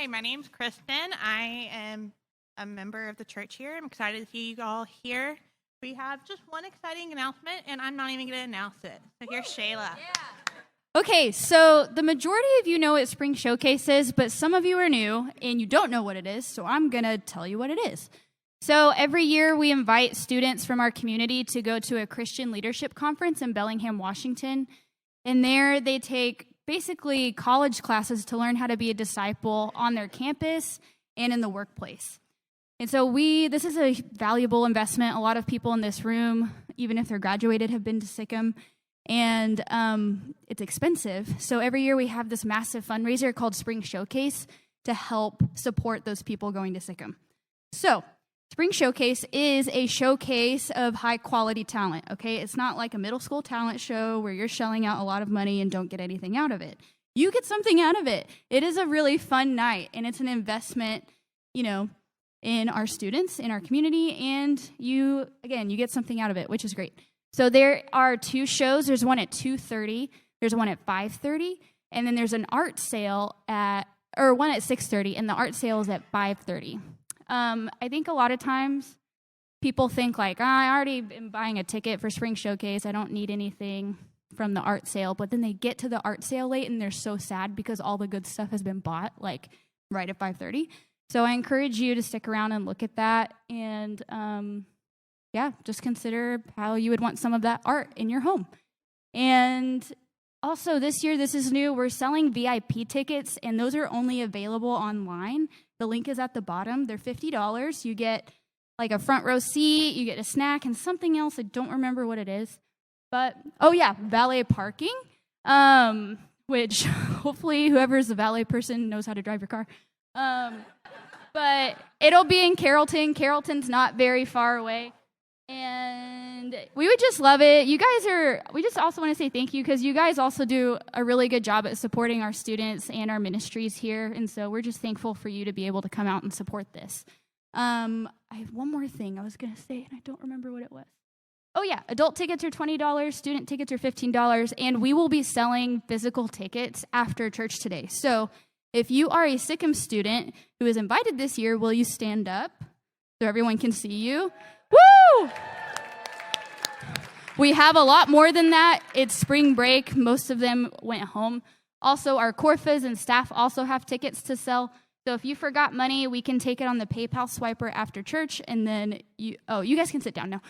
Hi, my name's Kristen. I am a member of the church here. I'm excited to see you all here. We have just one exciting announcement, and I'm not even going to announce it. So here's Shayla. Yeah. Okay, so the majority of you know what Spring Showcase is, but some of you are new, and you don't know what it is, so I'm going to tell you what it is. So every year we invite students from our community to go to a Christian leadership conference in Bellingham, Washington, and there they take basically college classes to learn how to be a disciple on their campus and in the workplace. And so this is a valuable investment. A lot of people in this room, even if they're graduated, have been to SICM, and it's expensive. So every year we have this massive fundraiser called Spring Showcase to help support those people going to SICM. So Spring Showcase is a showcase of high-quality talent, okay? It's not like a middle school talent show where you're shelling out a lot of money and don't get anything out of it. You get something out of it. It is a really fun night, and it's an investment, in our students, in our community, and you get something out of it, which is great. So there are 2 shows. There's one at 2:30, there's one at 5:30, and then there's an art sale one at 6:30, and the art sale is at 5:30. I think a lot of times people think like, I already am buying a ticket for Spring Showcase. I don't need anything from the art sale. But then they get to the art sale late and they're so sad because all the good stuff has been bought like right at 5:30. So I encourage you to stick around and look at that. And just consider how you would want some of that art in your home. And also this year, this is new. We're selling VIP tickets, and those are only available online. The link is at the bottom. They're $50. You get like a front row seat, you get a snack, and something else. I don't remember what it is. But, valet parking, which hopefully whoever's the valet person knows how to drive your car. But it'll be in Carrollton. Carrollton's not very far away. And we would just love it. We just also want to say thank you because you guys also do a really good job at supporting our students and our ministries here. And so we're just thankful for you to be able to come out and support this. I have one more thing I was going to say, and I don't remember what it was. Oh, yeah. Adult tickets are $20. Student tickets are $15. And we will be selling physical tickets after church today. So if you are a SICM student who is invited this year, will you stand up so everyone can see you? Woo! We have a lot more than that. It's spring break. Most of them went home. Also, our Corfas and staff also have tickets to sell. So if you forgot money, we can take it on the PayPal swiper after church, and then you guys can sit down now.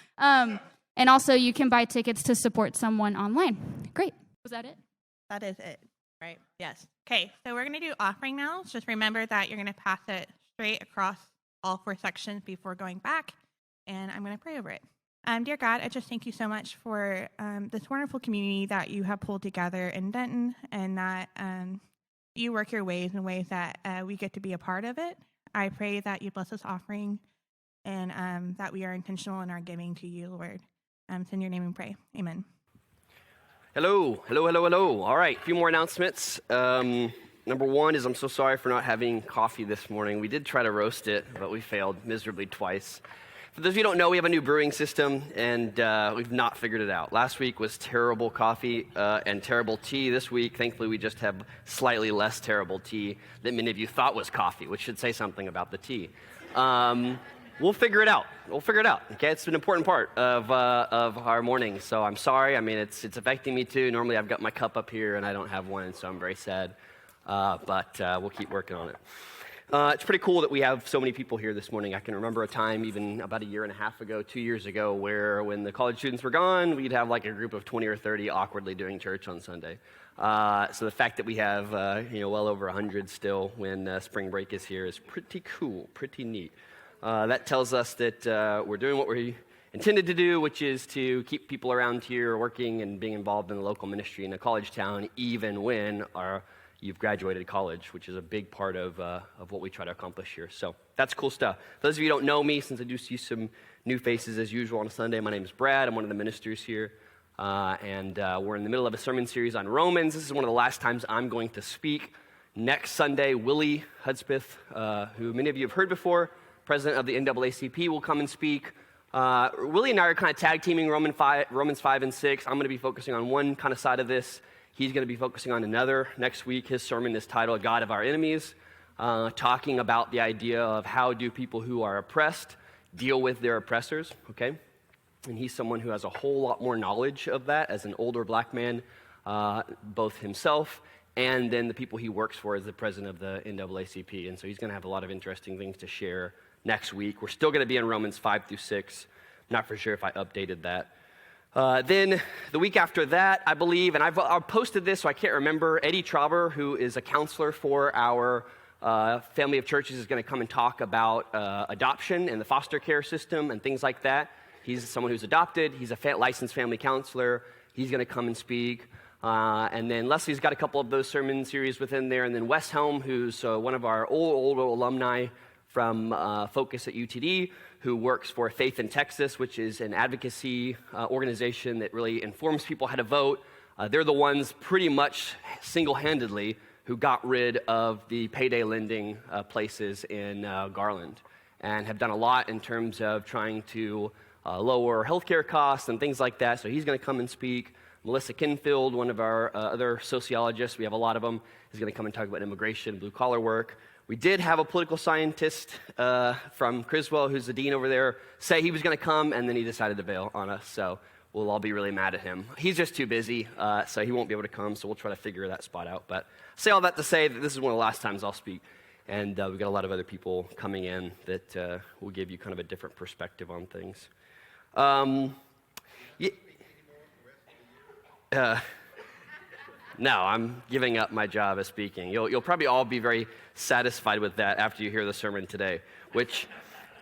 And also, you can buy tickets to support someone online. Great. Was that it? That is it, right? Yes. Okay, so we're going to do offering now. Just remember that you're going to pass it straight across all 4 sections before going back. And I'm going to pray over it. Dear God, I just thank you so much for this wonderful community that you have pulled together in Denton, and that you work your ways in ways that we get to be a part of it. I pray that you bless this offering, and that we are intentional in our giving to you, Lord. It's in your name we pray. Amen. Hello. All right, a few more announcements. Number 1 is I'm so sorry for not having coffee this morning. We did try to roast it, but we failed miserably twice. For those of you who don't know, we have a new brewing system, and we've not figured it out. Last week was terrible coffee and terrible tea. This week, thankfully, we just have slightly less terrible tea that many of you thought was coffee, which should say something about the tea. We'll figure it out. Okay, it's an important part of our morning, so I'm sorry. I mean, it's affecting me too. Normally, I've got my cup up here, and I don't have one, so I'm very sad. But we'll keep working on it. It's pretty cool that we have so many people here this morning. I can remember a time even about 1.5 years ago, 2 years ago, where when the college students were gone, we'd have like a group of 20 or 30 awkwardly doing church on Sunday. So the fact that we have well over 100 still when spring break is here is pretty cool, pretty neat. That tells us that we're doing what we intended to do, which is to keep people around here working and being involved in the local ministry in a college town, even when you've graduated college, which is a big part of what we try to accomplish here. So that's cool stuff. For those of you who don't know me, since I do see some new faces as usual on a Sunday, my name is Brad. I'm one of the ministers here. And we're in the middle of a sermon series on Romans. This is one of the last times I'm going to speak. Next Sunday, Willie Hudspeth, who many of you have heard before, president of the NAACP, will come and speak. Willie and I are kind of tag teaming Romans 5 and 6. I'm going to be focusing on one kind of side of this. He's going to be focusing on another. Next week, his sermon is titled God of Our Enemies. talking about the idea of how do people who are oppressed deal with their oppressors, okay? And he's someone who has a whole lot more knowledge of that as an older black man, both himself and then the people he works for as the president of the NAACP. And so he's going to have a lot of interesting things to share next week. We're still going to be in Romans 5 through 6. Not for sure if I updated that. Then the week after that, I believe, and I've posted this, so I can't remember, Eddie Trauber, who is a counselor for our family of churches, is going to come and talk about adoption and the foster care system and things like that. He's someone who's adopted. He's a licensed family counselor. He's going to come and speak. And then Leslie's got a couple of those sermon series within there. And then Wes Helm, who's one of our old alumni from Focus at UTD, who works for Faith in Texas, which is an advocacy organization that really informs people how to vote. They're the ones pretty much single-handedly who got rid of the payday lending places in Garland and have done a lot in terms of trying to lower healthcare costs and things like that. So he's going to come and speak. Melissa Kinfield, one of our other sociologists, we have a lot of them, is going to come and talk about immigration, blue-collar work. We did have a political scientist from Criswell, who's the dean over there, say he was going to come, and then he decided to bail on us. So we'll all be really mad at him. He's just too busy, so he won't be able to come, so we'll try to figure that spot out. But say all that to say that this is one of the last times I'll speak, and we've got a lot of other people coming in that will give you kind of a different perspective on things. No, I'm giving up my job as speaking. You'll probably all be very satisfied with that after you hear the sermon today, which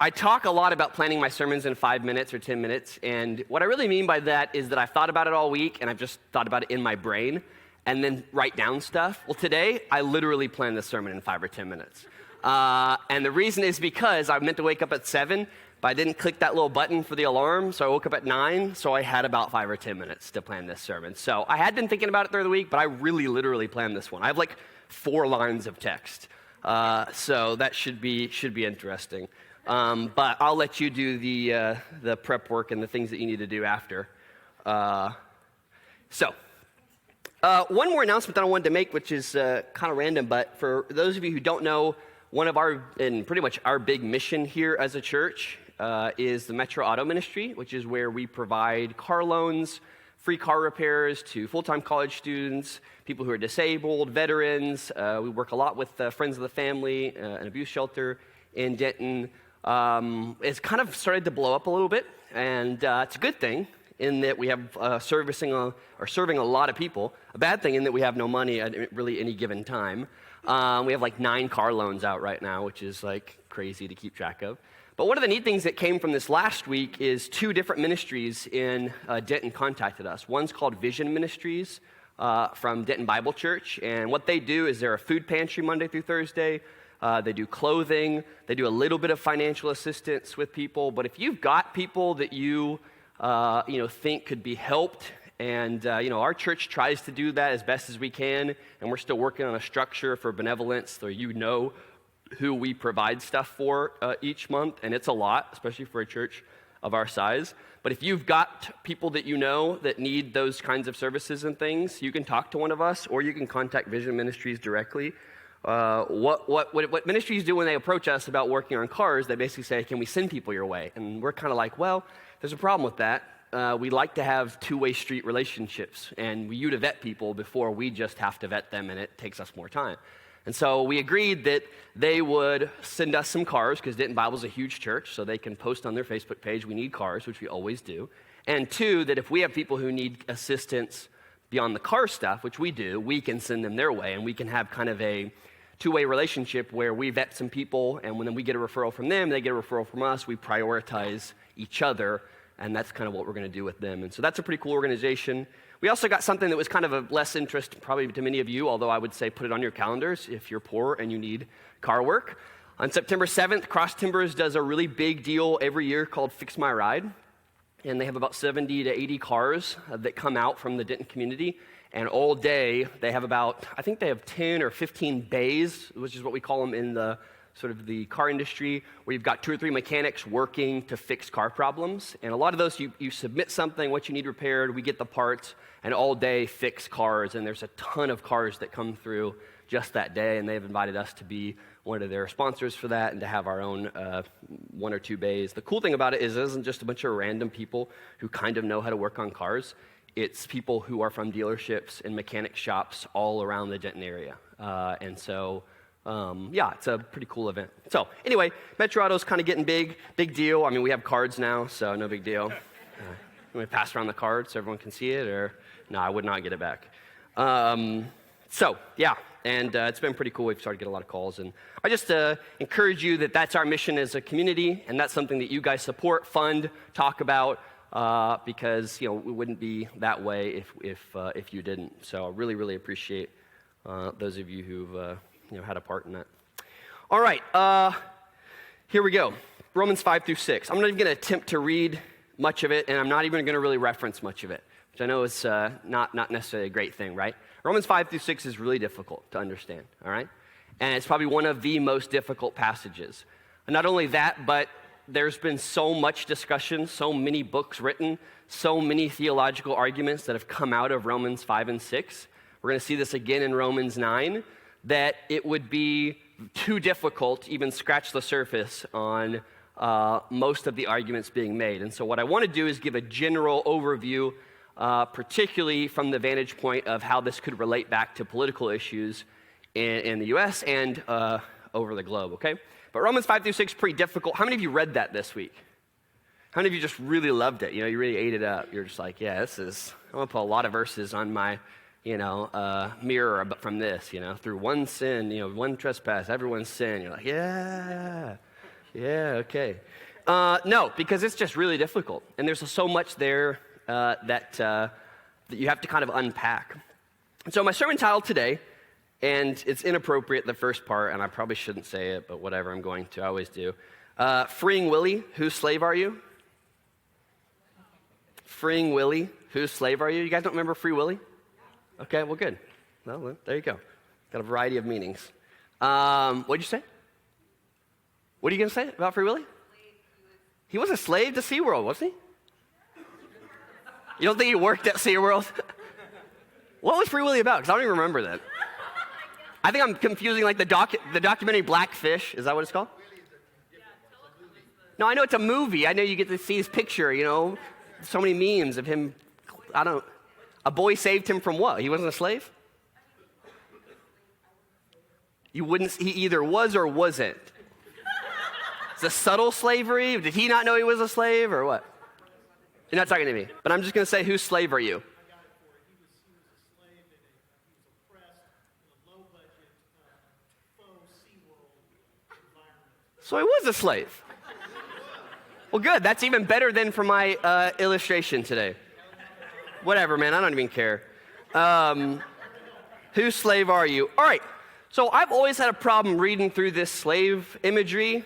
I talk a lot about planning my sermons in 5 minutes or 10 minutes, and what I really mean by that is that I've thought about it all week, and I've just thought about it in my brain, and then write down stuff. Well, today, I literally planned the sermon in 5 or 10 minutes. And the reason is because I meant to wake up at 7, but I didn't click that little button for the alarm, so I woke up at 9, so I had about 5 or 10 minutes to plan this sermon. So I had been thinking about it through the week, but I really literally planned this one. I have like 4 lines of text, so that should be interesting. But I'll let you do the prep work and the things that you need to do after. One more announcement that I wanted to make, which is kind of random, but for those of you who don't know, one of our, and pretty much our big mission here as a church is the Metro Auto Ministry, which is where we provide car loans, free car repairs to full-time college students, people who are disabled, veterans. We work a lot with Friends of the Family, an abuse shelter in Denton. It's kind of started to blow up a little bit, and it's a good thing in that we have serving a lot of people. A bad thing in that we have no money at really any given time. We have like 9 car loans out right now, which is like crazy to keep track of. But one of the neat things that came from this last week is 2 different ministries in Denton contacted us. One's called Vision Ministries from Denton Bible Church, and what they do is they're a food pantry Monday through Thursday. They do clothing. They do a little bit of financial assistance with people. But if you've got people that you think could be helped, and our church tries to do that as best as we can, and we're still working on a structure for benevolence, so who we provide stuff for each month, and it's a lot, especially for a church of our size. But if you've got people that you know that need those kinds of services and things, you can talk to one of us, or you can contact Vision Ministries directly. What ministries do when they approach us about working on cars, they basically say, can we send people your way? And we're kind of like, well, there's a problem with that. We like to have two-way street relationships, and you to vet people before we just have to vet them, and it takes us more time. And so we agreed that they would send us some cars, because Denton Bible is a huge church, so they can post on their Facebook page, we need cars, which we always do. And 2, that if we have people who need assistance beyond the car stuff, which we do, we can send them their way, and we can have kind of a two-way relationship where we vet some people, and when we get a referral from them, they get a referral from us, we prioritize each other, and that's kind of what we're going to do with them. And so that's a pretty cool organization. We also got something that was kind of of less interest probably to many of you, although I would say put it on your calendars if you're poor and you need car work. On September 7th, Cross Timbers does a really big deal every year called Fix My Ride, and they have about 70 to 80 cars that come out from the Denton community, and all day they have I think they have 10 or 15 bays, which is what we call them in the sort of the car industry, where you've got 2 or 3 mechanics working to fix car problems. And a lot of those, you submit something, what you need repaired, we get the parts, and all day fix cars. And there's a ton of cars that come through just that day, and they've invited us to be one of their sponsors for that, and to have our own 1 or 2 bays. The cool thing about it is it isn't just a bunch of random people who kind of know how to work on cars. It's people who are from dealerships and mechanic shops all around the Denton area. And so, it's a pretty cool event. So anyway, Metro Auto's kind of getting big deal. I mean, we have cards now, so no big deal. We pass around the card so everyone can see it, or no, I would not get it back. And it's been pretty cool. We've started to get a lot of calls, and I just encourage you that that's our mission as a community, and that's something that you guys support, fund, talk about, because we wouldn't be that way if you didn't. So I really, really appreciate those of you who've had a part in that. All right, here we go. Romans 5 through 6. I'm not even going to attempt to read much of it, and I'm not even going to really reference much of it, which I know is not necessarily a great thing, right? Romans 5 through 6 is really difficult to understand, all right? And it's probably one of the most difficult passages. And not only that, but there's been so much discussion, so many books written, so many theological arguments that have come out of Romans 5 and 6. We're going to see this again in Romans 9, that it would be too difficult to even scratch the surface on most of the arguments being made. And so what I want to do is give a general overview, particularly from the vantage point of how this could relate back to political issues in the U.S. and over the globe, okay? But Romans 5 through 6 pretty difficult. How many of you read that this week? How many of you just really loved it? You really ate it up. You're just like, yeah, I'm going to put a lot of verses on my, mirror from this, through one sin, one trespass, everyone's sin. You're like, yeah, okay. No, because it's just really difficult. And there's so much there that you have to kind of unpack. And so my sermon title today, and it's inappropriate, the first part, and I probably shouldn't say it, but whatever, I'm going to. I always do. Freeing Willie, whose slave are you? Freeing Willie, whose slave are you? You guys don't remember Free Willie? Okay, well, good. Well, there you go. Got a variety of meanings. What'd you say? What are you going to say about Free Willie? He was a slave to SeaWorld, wasn't he? You don't think he worked at SeaWorld? What was Free Willie about? Because I don't even remember that. I think I'm confusing like the documentary Blackfish. Is that what it's called? No, I know it's a movie. I know you get to see his picture, So many memes of him. A boy saved him from what? He wasn't a slave? He either was or wasn't. It's a subtle slavery. Did he not know he was a slave or what? You're not talking to me. But I'm just going to say, whose slave are you? So he was a slave. Well, good. That's even better than for my illustration today. Whatever, man. I don't even care. Whose slave are you? All right. So I've always had a problem reading through this slave imagery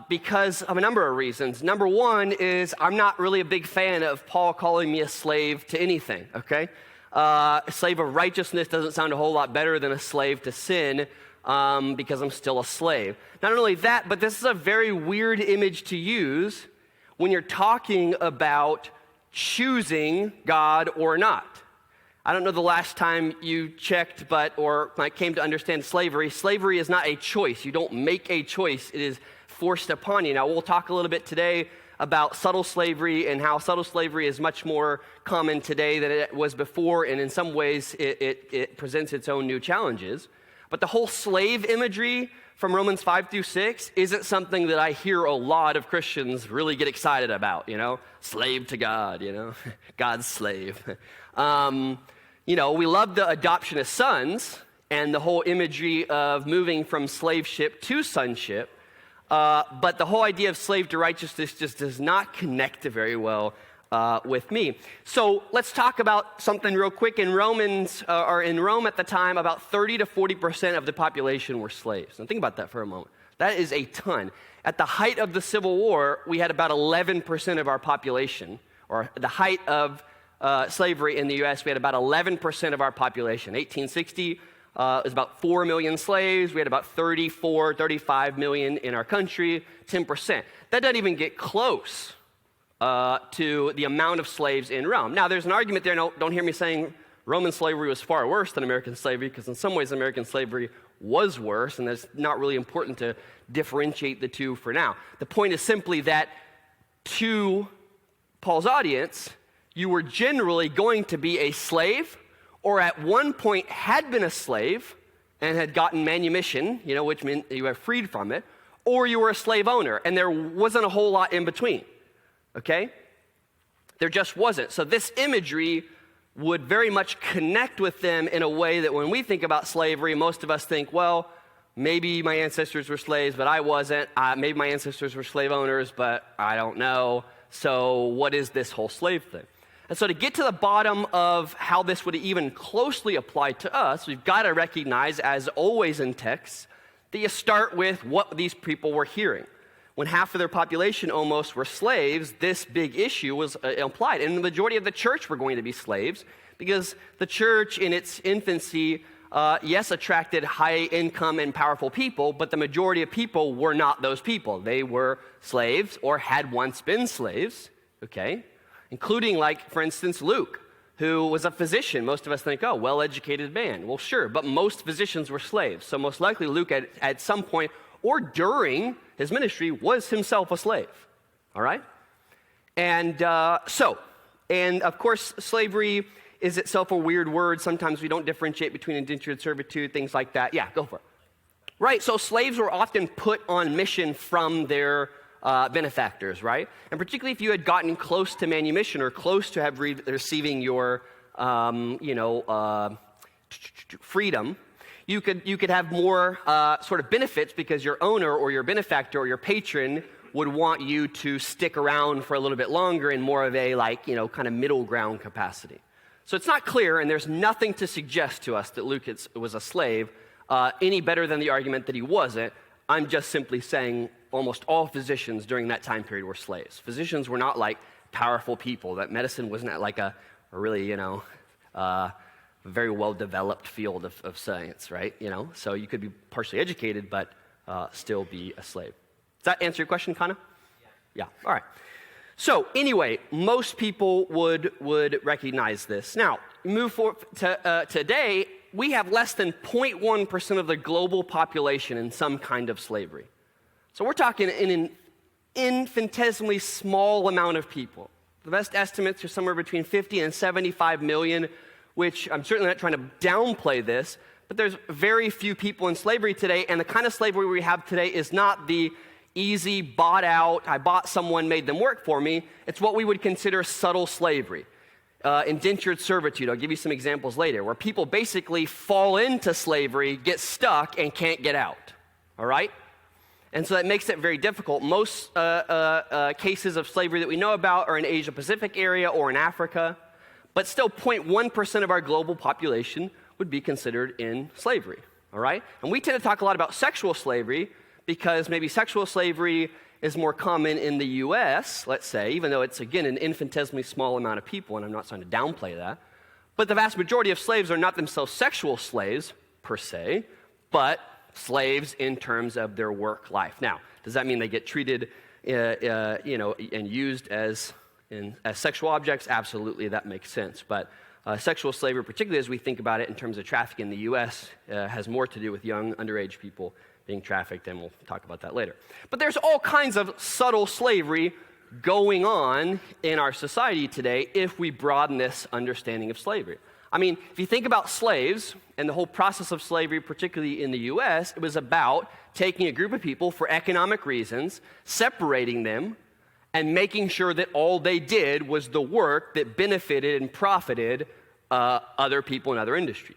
because of a number of reasons. Number one is I'm not really a big fan of Paul calling me a slave to anything, okay? A slave of righteousness doesn't sound a whole lot better than a slave to sin because I'm still a slave. Not only that, but this is a very weird image to use when you're talking about choosing God or not. I don't know the last time you checked, or came to understand slavery. Slavery is not a choice. You don't make a choice. It is forced upon you. Now, we'll talk a little bit today about subtle slavery and how subtle slavery is much more common today than it was before, and in some ways it presents its own new challenges. But the whole slave imagery from Romans 5 through 6 isn't something that I hear a lot of Christians really get excited about, slave to God, God's slave. We love the adoption as sons and the whole imagery of moving from slaveship to sonship, but the whole idea of slave to righteousness just does not connect very well with me. So let's talk about something real quick. In Rome at the time, about 30 to 40% of the population were slaves. Now think about that for a moment. That is a ton. At the height of the Civil War, we had about 11% of our population, or the height of slavery in the U.S., we had about 11% of our population. 1860 was about 4 million slaves. We had about 35 million in our country, 10%. That doesn't even get close to the amount of slaves in Rome. Now, there's an argument there. No, don't hear me saying Roman slavery was far worse than American slavery, because in some ways American slavery was worse, and it's not really important to differentiate the two for now. The point is simply that to Paul's audience, you were generally going to be a slave, or at one point had been a slave and had gotten manumission, which meant you were freed from it, or you were a slave owner, and there wasn't a whole lot in between, okay? There just wasn't. So this imagery would very much connect with them in a way that when we think about slavery, most of us think, well, maybe my ancestors were slaves, but I wasn't. Maybe my ancestors were slave owners, but I don't know. So what is this whole slave thing? And so to get to the bottom of how this would even closely apply to us, we've got to recognize, as always in texts, that you start with what these people were hearing. When half of their population almost were slaves, this big issue was implied. And the majority of the church were going to be slaves because the church in its infancy, yes, attracted high income and powerful people, but the majority of people were not those people. They were slaves or had once been slaves, okay? Including, like, for instance, Luke, who was a physician. Most of us think, oh, well-educated man. Well, sure, but most physicians were slaves. So most likely Luke at some point or during his ministry was himself a slave, all right? And and of course, slavery is itself a weird word. Sometimes we don't differentiate between indentured servitude, things like that. Yeah, go for it. Right, so slaves were often put on mission from their benefactors, right? And particularly if you had gotten close to manumission or close to receiving your, freedom, you could have more sort of benefits because your owner or your benefactor or your patron would want you to stick around for a little bit longer in more of a kind of middle ground capacity. So it's not clear, and there's nothing to suggest to us that Luke was a slave any better than the argument that he wasn't. I'm just simply saying almost all physicians during that time period were slaves. Physicians were not like powerful people. That medicine wasn't like a really, very well-developed field of science, right? So you could be partially educated, but still be a slave. Does that answer your question, Kana? Yeah. All right. So anyway, most people would recognize this. Now, move forward to today, we have less than 0.1% of the global population in some kind of slavery. So we're talking in an infinitesimally small amount of people. The best estimates are somewhere between 50 and 75 million, which I'm certainly not trying to downplay this, but there's very few people in slavery today, and the kind of slavery we have today is not the easy, bought out, I bought someone, made them work for me. It's what we would consider subtle slavery. Indentured servitude, I'll give you some examples later, where people basically fall into slavery, get stuck, and can't get out, all right? And so that makes it very difficult. Most cases of slavery that we know about are in Asia Pacific area or in Africa, but still 0.1% of our global population would be considered in slavery, all right? And we tend to talk a lot about sexual slavery because maybe sexual slavery is more common in the U.S., let's say, even though it's, again, an infinitesimally small amount of people, and I'm not trying to downplay that. But the vast majority of slaves are not themselves sexual slaves, per se, but slaves in terms of their work life. Now, does that mean they get treated, and used as sexual objects? Absolutely, that makes sense. But sexual slavery, particularly as we think about it in terms of trafficking in the U.S., has more to do with young, underage people being trafficked, and we'll talk about that later. But there's all kinds of subtle slavery going on in our society today if we broaden this understanding of slavery. I mean, if you think about slaves and the whole process of slavery, particularly in the U.S., it was about taking a group of people for economic reasons, separating them, and making sure that all they did was the work that benefited and profited other people in other industries.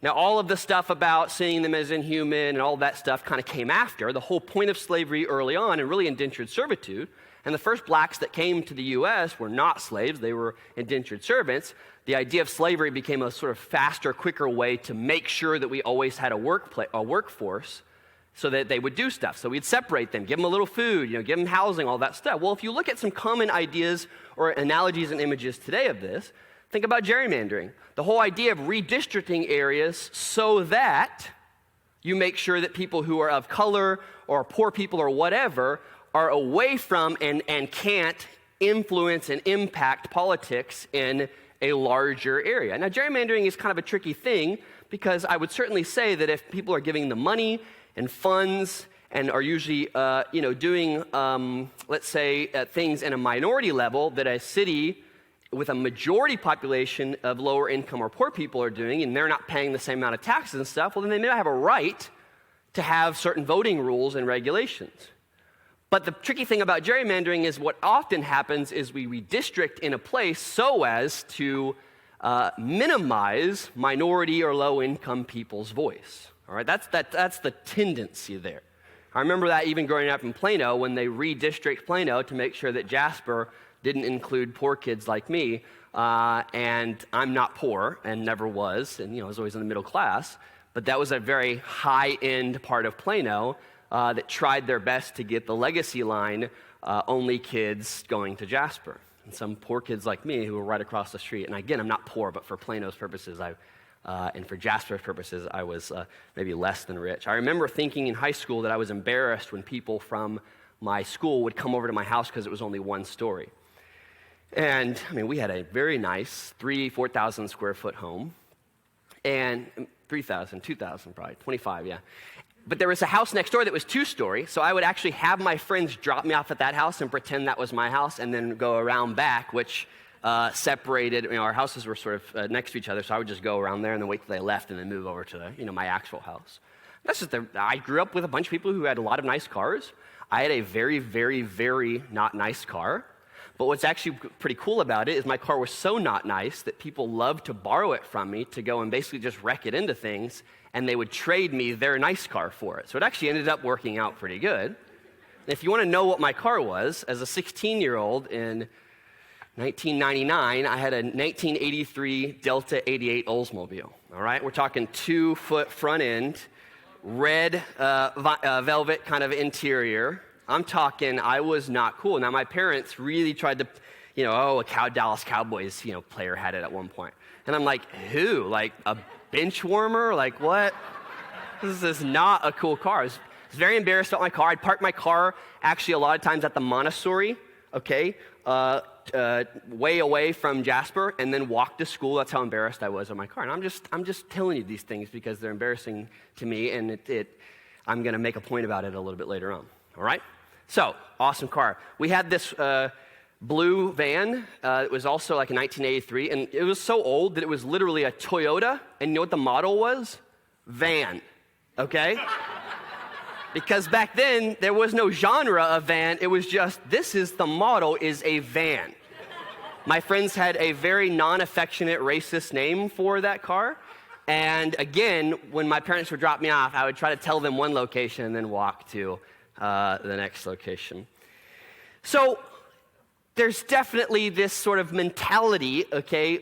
Now, all of the stuff about seeing them as inhuman and all that stuff kind of came after. The whole point of slavery early on, and really indentured servitude, and the first blacks that came to the U.S. were not slaves, they were indentured servants. The idea of slavery became a sort of faster, quicker way to make sure that we always had a workforce so that they would do stuff. So we'd separate them, give them a little food, give them housing, all that stuff. Well, if you look at some common ideas or analogies and images today of this, think about gerrymandering. The whole idea of redistricting areas so that you make sure that people who are of color or poor people or whatever are away from and can't influence and impact politics in a larger area. Now, gerrymandering is kind of a tricky thing because I would certainly say that if people are giving them money and funds and are usually, doing, let's say, things in a minority level that a city with a majority population of lower income or poor people are doing, and they're not paying the same amount of taxes and stuff, well, then they may not have a right to have certain voting rules and regulations. But the tricky thing about gerrymandering is what often happens is we redistrict in a place so as to minimize minority or low-income people's voice. All right, that's the tendency there. I remember that even growing up in Plano when they redistrict Plano to make sure that Jasper didn't include poor kids like me, and I'm not poor and never was, and I was always in the middle class, but that was a very high-end part of Plano that tried their best to get the legacy line, only kids going to Jasper. And some poor kids like me who were right across the street. And again, I'm not poor, but for Plano's purposes, and for Jasper's purposes, I was maybe less than rich. I remember thinking in high school that I was embarrassed when people from my school would come over to my house because it was only one story. And, we had a very nice 4,000 square foot home. And 3,000, 2,000 probably, 25, yeah. But there was a house next door that was 2-story, so I would actually have my friends drop me off at that house and pretend that was my house and then go around back, which separated, our houses were sort of next to each other, so I would just go around there and then wait till they left and then move over to my actual house. I grew up with a bunch of people who had a lot of nice cars. I had a very, very, very not nice car. But what's actually pretty cool about it is my car was so not nice that people loved to borrow it from me to go and basically just wreck it into things, and they would trade me their nice car for it. So it actually ended up working out pretty good. If you want to know what my car was, as a 16-year-old in 1999, I had a 1983 Delta 88 Oldsmobile. All right, we're talking 2-foot front end, red velvet kind of interior. I'm talking, I was not cool. Now, my parents really tried to, a Dallas Cowboys, player had it at one point. And I'm like, who? Like a bench warmer? Like what? This is not a cool car. I was very embarrassed about my car. I'd park my car actually a lot of times at the Montessori, way away from Jasper, and then walk to school. That's how embarrassed I was on my car. And I'm just telling you these things because they're embarrassing to me, and I'm going to make a point about it a little bit later on. All right? So, awesome car. We had this blue van. It was also like a 1983, and it was so old that it was literally a Toyota, and you know what the model was? Van, okay? Because back then, there was no genre of van. It was just, the model is a van. My friends had a very non-affectionate racist name for that car. And again, when my parents would drop me off, I would try to tell them one location and then walk to the next location. So there's definitely this sort of mentality,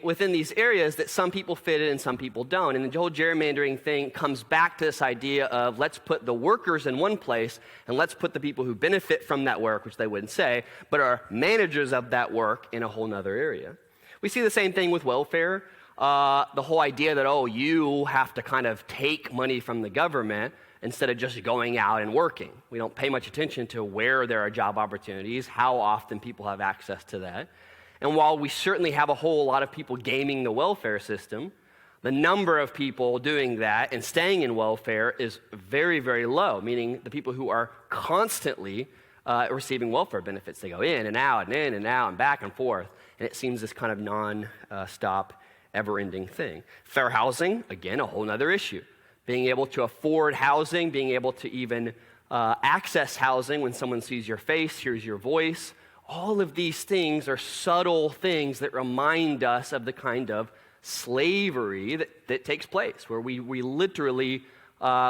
within these areas that some people fit in and some people don't. And the whole gerrymandering thing comes back to this idea of let's put the workers in one place and let's put the people who benefit from that work, which they wouldn't say, but are managers of that work in a whole nother area. We see the same thing with welfare. The whole idea that, you have to kind of take money from the government instead of just going out and working. We don't pay much attention to where there are job opportunities, how often people have access to that. And while we certainly have a whole lot of people gaming the welfare system, the number of people doing that and staying in welfare is very, very low, meaning the people who are constantly receiving welfare benefits. They go in and out and in and out and back and forth, and it seems this kind of non-stop, ever-ending thing. Fair housing, again, a whole other issue. Being able to afford housing, being able to even access housing when someone sees your face, hears your voice. All of these things are subtle things that remind us of the kind of slavery that takes place, where we literally,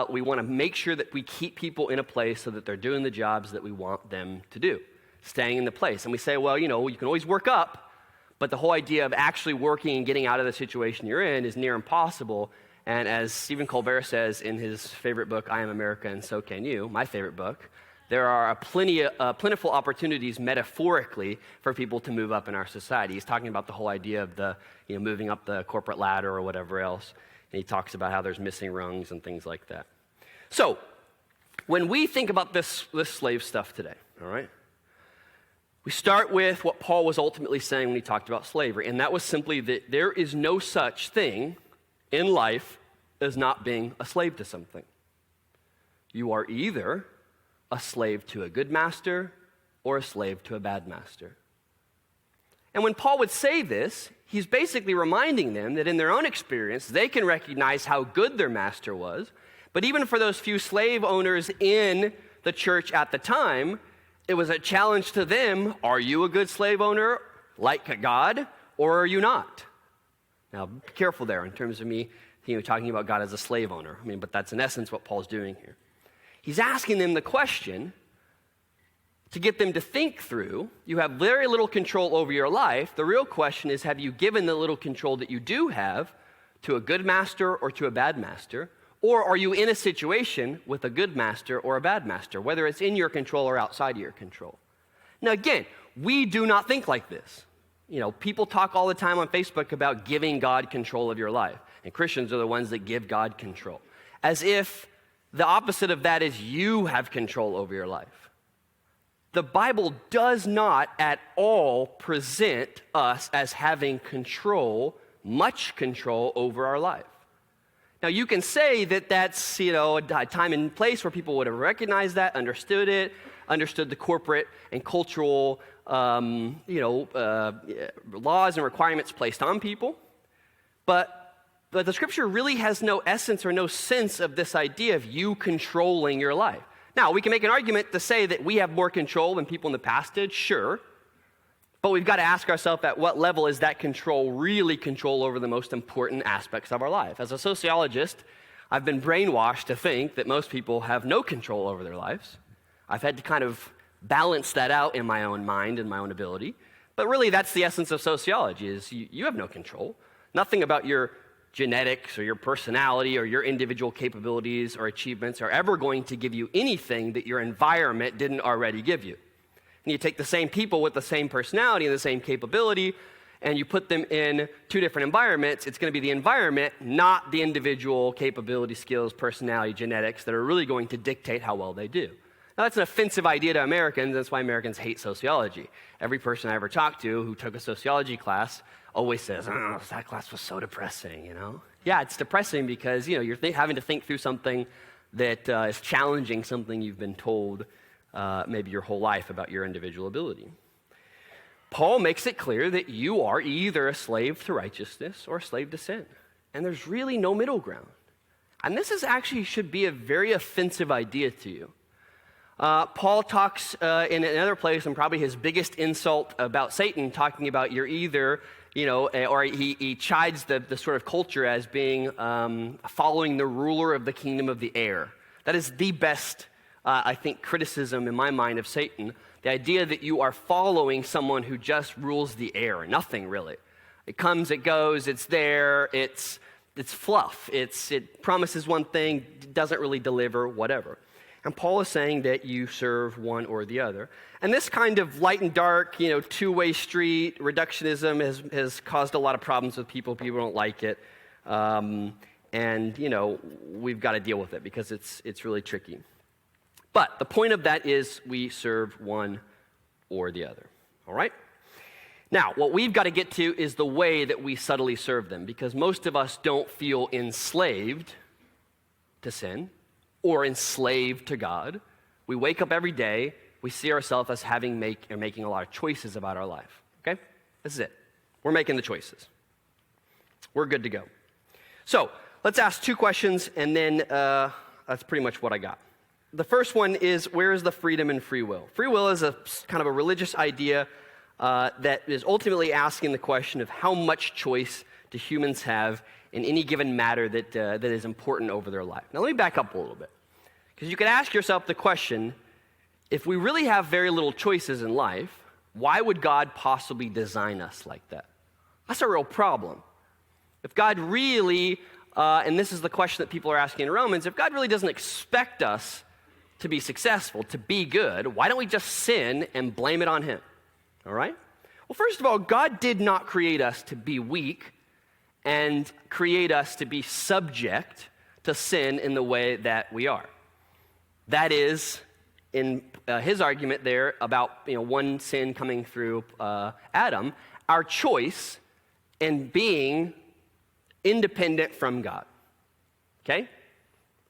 we want to make sure that we keep people in a place so that they're doing the jobs that we want them to do, staying in the place. And we say, well, you can always work up, but the whole idea of actually working and getting out of the situation you're in is near impossible. And as Stephen Colbert says in his favorite book, I Am America and So Can You, my favorite book, there are plentiful opportunities metaphorically for people to move up in our society. He's talking about the whole idea of the moving up the corporate ladder or whatever else. And he talks about how there's missing rungs and things like that. So when we think about this slave stuff today, all right, we start with what Paul was ultimately saying when he talked about slavery, and that was simply that there is no such thing in life as not being a slave to something. You are either a slave to a good master or a slave to a bad master. And when Paul would say this, he's basically reminding them that in their own experience, they can recognize how good their master was. But even for those few slave owners in the church at the time, it was a challenge to them. Are you a good slave owner like God, or are you not? Now, be careful there in terms of me talking about God as a slave owner. But that's in essence what Paul's doing here. He's asking them the question to get them to think through. You have very little control over your life. The real question is, have you given the little control that you do have to a good master or to a bad master? Or are you in a situation with a good master or a bad master, whether it's in your control or outside of your control? Now, again, we do not think like this. People talk all the time on Facebook about giving God control of your life. And Christians are the ones that give God control. As if the opposite of that is you have control over your life. The Bible does not at all present us as having control, much control over our life. Now, you can say that that's, a time and place where people would have recognized that, understood it, understood the corporate and cultural, laws and requirements placed on people. But the Scripture really has no essence or no sense of this idea of you controlling your life. Now, we can make an argument to say that we have more control than people in the past did, sure. But we've got to ask ourselves, at what level is that control really control over the most important aspects of our life? As a sociologist, I've been brainwashed to think that most people have no control over their lives. I've had to kind of balance that out in my own mind and my own ability. But really, that's the essence of sociology, is you have no control. Nothing about your genetics or your personality or your individual capabilities or achievements are ever going to give you anything that your environment didn't already give you. And you take the same people with the same personality and the same capability, and you put them in two different environments, it's going to be the environment, not the individual capability, skills, personality, genetics that are really going to dictate how well they do. Now, that's an offensive idea to Americans. That's why Americans hate sociology. Every person I ever talked to who took a sociology class always says, oh, that class was so depressing, Yeah, it's depressing because, you're having to think through something that is challenging something you've been told maybe your whole life about your individual ability. Paul makes it clear that you are either a slave to righteousness or a slave to sin. And there's really no middle ground. And this should be a very offensive idea to you. Paul talks in another place, and probably his biggest insult about Satan, talking about you're either, or he chides the sort of culture as being following the ruler of the kingdom of the air. That is the best, I think, criticism in my mind of Satan. The idea that you are following someone who just rules the air, nothing really. It comes, it goes, it's there, it's fluff. It promises one thing, doesn't really deliver, whatever. And Paul is saying that you serve one or the other. And this kind of light and dark, two-way street reductionism has caused a lot of problems with people. People don't like it. And we've got to deal with it because it's really tricky. But the point of that is we serve one or the other. All right? Now, what we've got to get to is the way that we subtly serve them, because most of us don't feel enslaved to sin or enslaved to God. We wake up every day, we see ourselves as making a lot of choices about our life. Okay? This is it. We're making the choices. We're good to go. So, let's ask two questions, and then that's pretty much what I got. The first one is, where is the freedom in free will? Free will is a kind of a religious idea that is ultimately asking the question of how much choice do humans have in any given matter that is important over their life. Now, let me back up a little bit, because you could ask yourself the question, if we really have very little choices in life, why would God possibly design us like that? That's a real problem. If God really, and this is the question that people are asking in Romans, if God really doesn't expect us to be successful, to be good, why don't we just sin and blame it on him? All right? Well, first of all, God did not create us to be weak and create us to be subject to sin in the way that we are. That is, in his argument there about one sin coming through Adam, our choice in being independent from God. okay?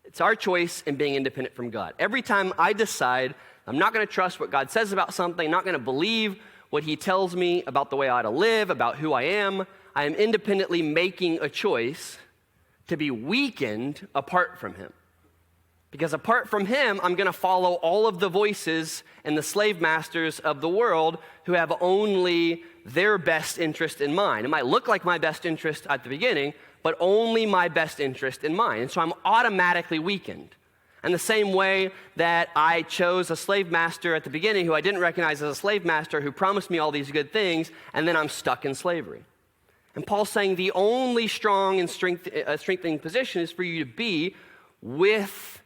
It's our choice in being independent from God. Every time I decide I'm not going to trust what God says about something, not going to believe what he tells me about the way I ought to live, about who I am independently making a choice to be weakened apart from him. Because apart from him, I'm going to follow all of the voices and the slave masters of the world who have only their best interest in mind. It might look like my best interest at the beginning, but only my best interest in mind. And so I'm automatically weakened. And the same way that I chose a slave master at the beginning who I didn't recognize as a slave master, who promised me all these good things, and then I'm stuck in slavery. And Paul's saying the only strong and strengthening position is for you to be with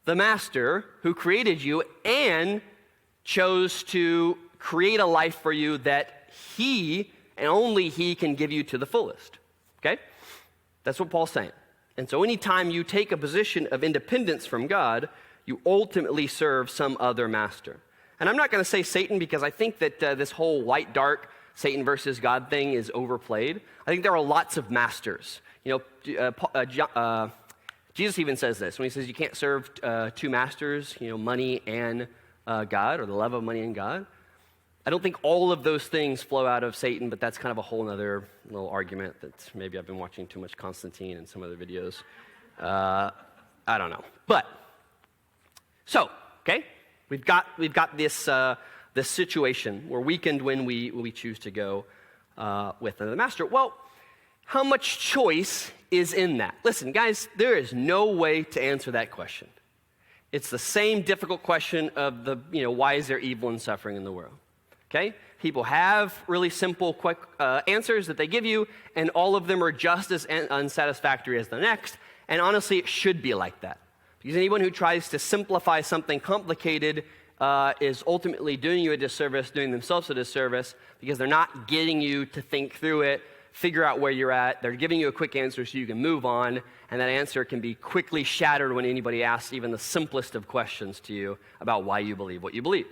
the master who created you and chose to create a life for you that he and only he can give you to the fullest. Okay? That's what Paul's saying. And so anytime you take a position of independence from God, you ultimately serve some other master. And I'm not going to say Satan because I think that this whole light, dark, Satan versus God thing is overplayed. I think there are lots of masters. You know, Jesus even says this when he says you can't serve two masters, you know, money and God, or the love of money and God. I don't think all of those things flow out of Satan, but that's kind of a whole other little argument that maybe I've been watching too much Constantine and some other videos. I don't know. But, so, okay, we've got this this situation. We're weakened when we choose to go with another master. Well, how much choice is in that? Listen, guys, there is no way to answer that question. It's the same difficult question of why is there evil and suffering in the world? Okay? People have really simple, quick answers that they give you, and all of them are just as unsatisfactory as the next. And honestly, it should be like that. Because anyone who tries to simplify something complicated is ultimately doing you a disservice, doing themselves a disservice, because they're not getting you to think through it, figure out where you're at. They're giving you a quick answer so you can move on, and that answer can be quickly shattered when anybody asks even the simplest of questions to you about why you believe what you believe.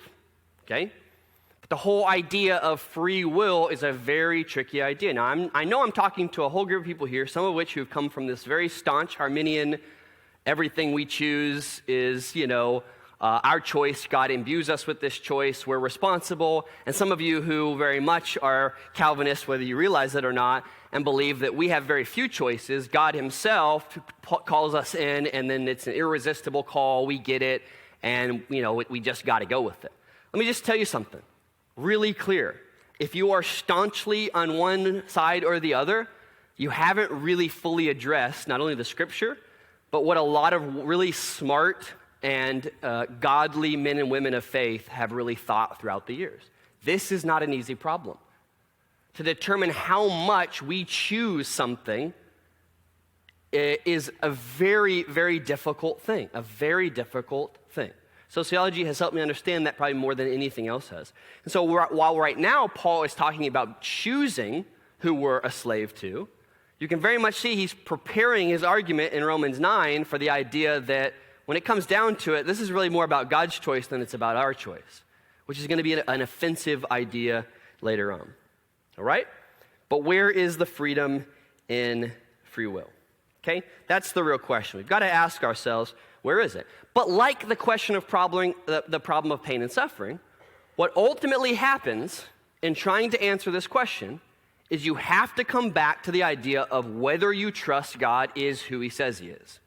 Okay? But the whole idea of free will is a very tricky idea. Now, I know I'm talking to a whole group of people here, some of which who have come from this very staunch Arminian, everything we choose is, our choice. God imbues us with this choice. We're responsible. And some of you who very much are Calvinists, whether you realize it or not, and believe that we have very few choices. God himself calls us in, and then it's an irresistible call. We get it, and, we just got to go with it. Let me just tell you something really clear. If you are staunchly on one side or the other, you haven't really fully addressed not only the scripture, but what a lot of really smart and godly men and women of faith have really thought throughout the years. This is not an easy problem. To determine how much we choose something is a very, very difficult thing, Sociology has helped me understand that probably more than anything else has. And so while right now Paul is talking about choosing who we're a slave to, you can very much see he's preparing his argument in Romans 9 for the idea that when it comes down to it, this is really more about God's choice than it's about our choice, which is going to be an offensive idea later on. All right? But where is the freedom in free will? Okay? That's the real question. We've got to ask ourselves, where is it? But like the question of the problem of pain and suffering, what ultimately happens in trying to answer this question is you have to come back to the idea of whether you trust God is who he says he is.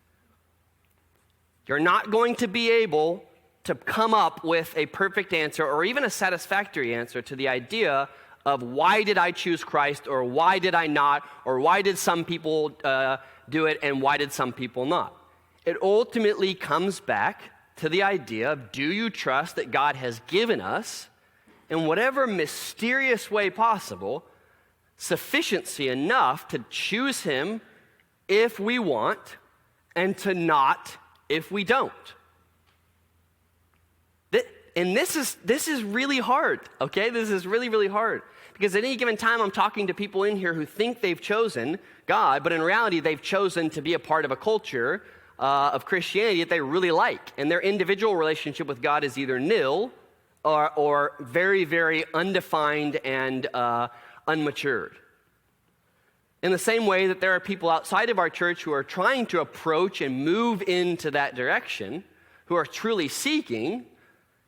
You're not going to be able to come up with a perfect answer or even a satisfactory answer to the idea of why did I choose Christ, or why did I not, or why did some people do it and why did some people not. It ultimately comes back to the idea of, do you trust that God has given us, in whatever mysterious way possible, sufficiency enough to choose him if we want and to not if we don't. And this is really hard, okay? This is really, really hard. Because at any given time, I'm talking to people in here who think they've chosen God, but in reality, they've chosen to be a part of a culture of Christianity that they really like. And their individual relationship with God is either nil or very, very undefined and unmatured. In the same way that there are people outside of our church who are trying to approach and move into that direction, who are truly seeking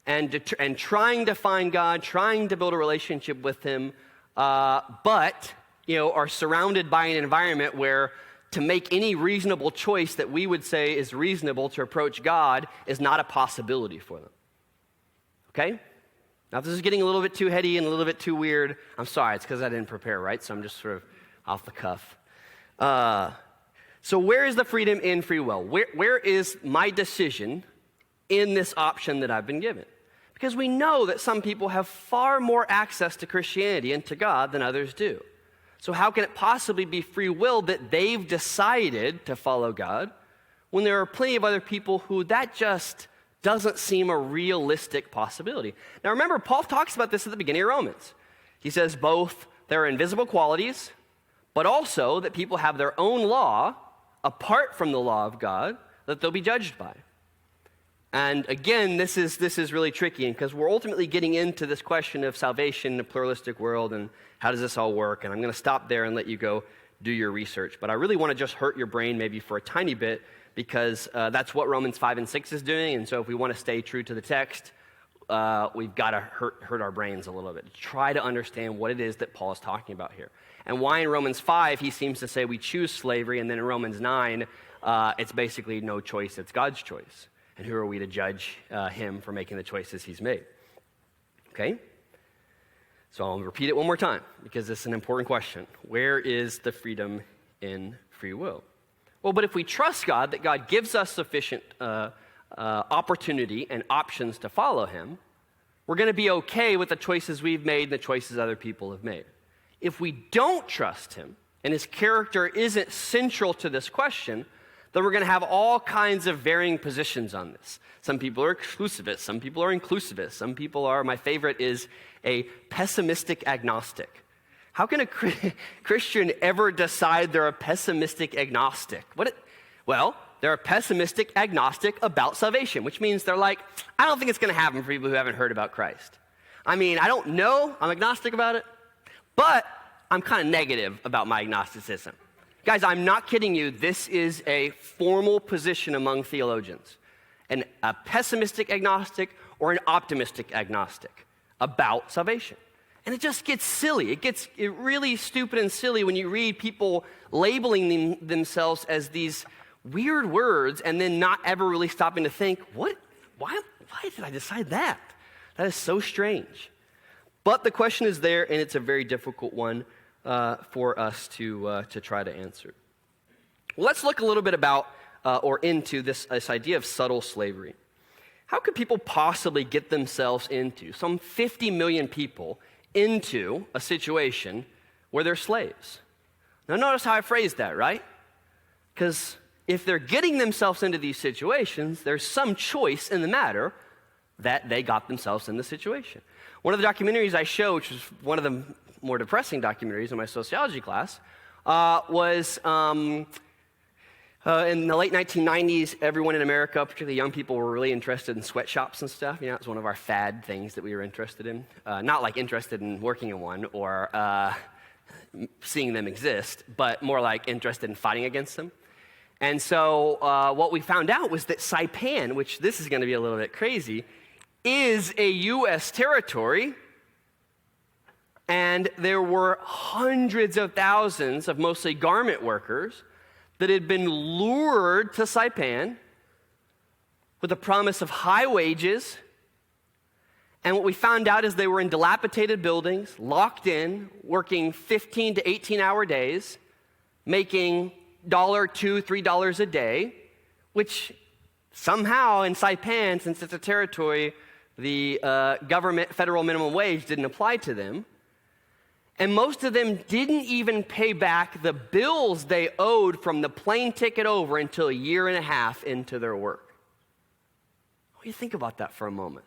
and trying to find God, trying to build a relationship with Him, but are surrounded by an environment where to make any reasonable choice that we would say is reasonable to approach God is not a possibility for them. Okay? Now, if this is getting a little bit too heady and a little bit too weird, I'm sorry. It's because I didn't prepare, right? So I'm just sort of off the cuff. So where is the freedom in free will? Where is my decision in this option that I've been given? Because we know that some people have far more access to Christianity and to God than others do. So how can it possibly be free will that they've decided to follow God when there are plenty of other people who that just doesn't seem a realistic possibility? Now remember, Paul talks about this at the beginning of Romans. He says both there are invisible qualities, but also that people have their own law apart from the law of God that they'll be judged by. And again, this is really tricky because we're ultimately getting into this question of salvation in a pluralistic world and how does this all work? And I'm going to stop there and let you go do your research. But I really want to just hurt your brain maybe for a tiny bit because that's what Romans 5 and 6 is doing. And so if we want to stay true to the text, we've got to hurt our brains a little bit. Try to understand what it is that Paul is talking about here. And why in Romans 5 he seems to say we choose slavery, and then in Romans 9 it's basically no choice, it's God's choice. And who are we to judge him for making the choices he's made? Okay? So I'll repeat it one more time because this is an important question. Where is the freedom in free will? Well, but if we trust God, that God gives us sufficient opportunity and options to follow him, we're going to be okay with the choices we've made and the choices other people have made. If we don't trust him and his character isn't central to this question, then we're going to have all kinds of varying positions on this. Some people are exclusivists, some people are inclusivists, some people are, my favorite is a pessimistic agnostic. How can a Christian ever decide they're a pessimistic agnostic? Well, they're a pessimistic agnostic about salvation, which means they're like, I don't think it's going to happen for people who haven't heard about Christ. I mean, I don't know, I'm agnostic about it, but I'm kind of negative about my agnosticism. Guys, I'm not kidding you. This is a formal position among theologians. A pessimistic agnostic or an optimistic agnostic about salvation. And it just gets silly. It gets really stupid and silly when you read people labeling themselves as these weird words and then not ever really stopping to think, why did I decide that? That is so strange. But the question is there, and it's a very difficult one for us to try to answer. Well, let's look a little bit about or into this idea of subtle slavery. How could people possibly get themselves into, some 50 million people, into a situation where they're slaves? Now notice how I phrased that, right? Because if they're getting themselves into these situations, there's some choice in the matter that they got themselves in the situation. One of the documentaries I show, which was one of the more depressing documentaries in my sociology class, was in the late 1990s, everyone in America, particularly young people, were really interested in sweatshops and stuff. It was one of our fad things that we were interested in. Not like interested in working in one or seeing them exist, but more like interested in fighting against them. And so what we found out was that Saipan, which this is going to be a little bit crazy, is a U.S. territory. And there were hundreds of thousands of mostly garment workers that had been lured to Saipan with the promise of high wages. And what we found out is they were in dilapidated buildings, locked in, working 15 to 18-hour days, making $1, $2, $3 a day, which somehow in Saipan, since it's a territory, the government federal minimum wage didn't apply to them. And most of them didn't even pay back the bills they owed from the plane ticket over until a year and a half into their work. What do you think about that for a moment?